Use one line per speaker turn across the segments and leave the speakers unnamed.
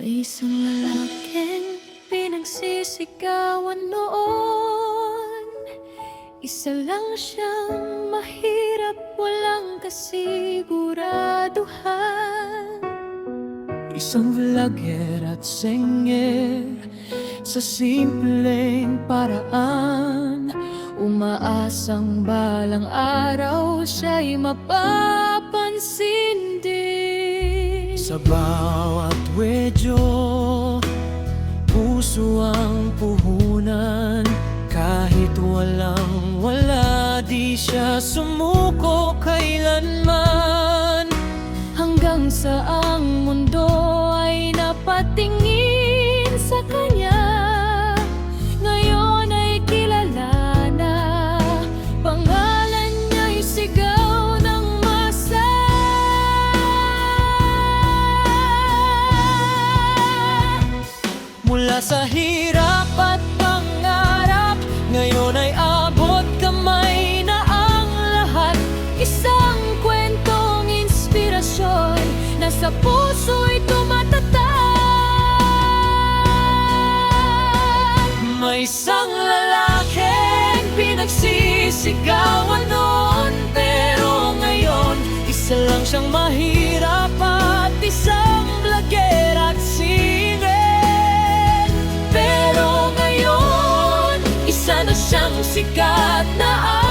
May isang lalaking pinagsisigawan noon. Isa lang siyang mahirap, walang kasiguraduhan. Isang vlogger at singer sa simpleng paraan, umaasang balang araw siya'y mapapansin din. Sa bawat wedyo, puso ang puhunan. Kahit walang-wala, di siya sumuko kailanman. Hanggang sa ang mundo ay napatingin sa kanya. Ngayon ay kilala na, pangalan niya'y sigaw ng masa. Mula sa hirap at pangarap, ngayon ay abot kamay na ang lahat. Isang kwentong inspirasyon na sa puso'y tumatatag. May isang lalaking pinagsisigawan noon, pero ngayon isa lang siyang mahirap at isang vlogger at singer. Pero ngayon isa na siyang sikat na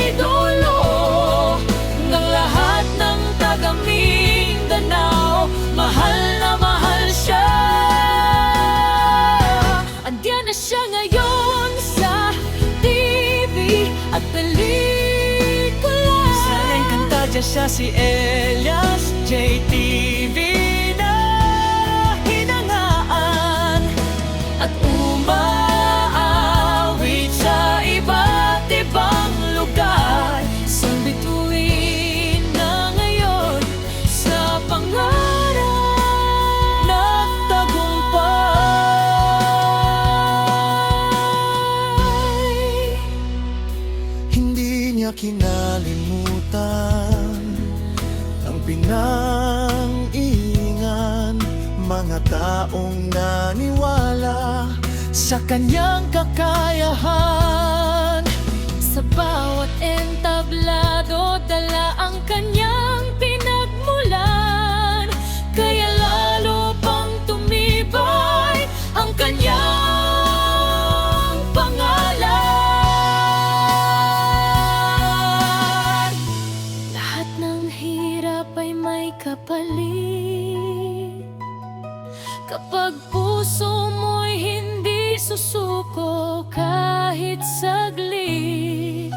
idolo ng lahat ng taga Mindanao. Mahal na mahal siya. Andiyan na siya ngayon sa TV at pelikula. Sa Encantadia siya si Elias JTV na hinangaan at umaawit sa iba't ibang lugar. Isang bituin na ngayon sa pangarap nagtagumpay. Hindi niya kinalimutan ang pinang-iingan mga taong naniwala sa kanyang kakayahan. Sa bawat entablado, dala ang kanyang pinagmulan. Kaya lalo pang tumibay ang kanyang pangalan. Lahat ng hirap ay may kapalit kapag puso mo'y hindi susuko kahit saglit.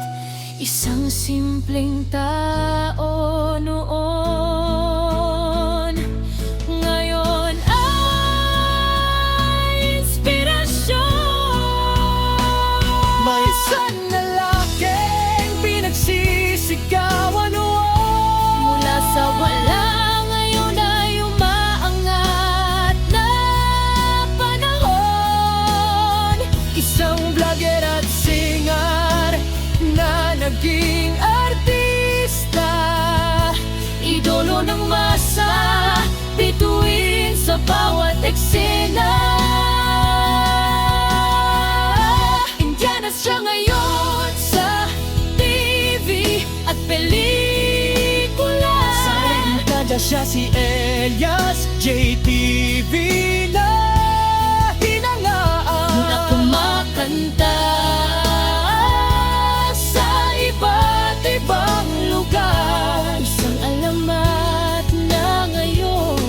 Isang simpleng tao noon, ngayon ay inspirasyon. May isang lalaking pinagsisigawan noon, mula sa wala ngayon ay umaangat na panahon. Isang vlogger at singer na naging artista, idolo ng masa, bituin sa bawat eksena. Indiyan na siya ngayon sa TV at pelikula. Sa Encantadia siya si Elias JTV na hinangaan na kumakanta sa iba't ibang lugar. Isang alamat na ngayon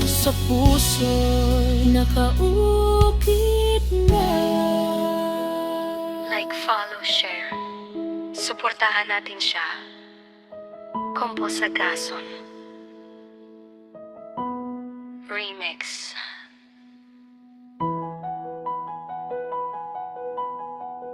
sa puso'y nakaukit na.
Like, follow, share. Suportahan natin siya. Compos Agason Remix.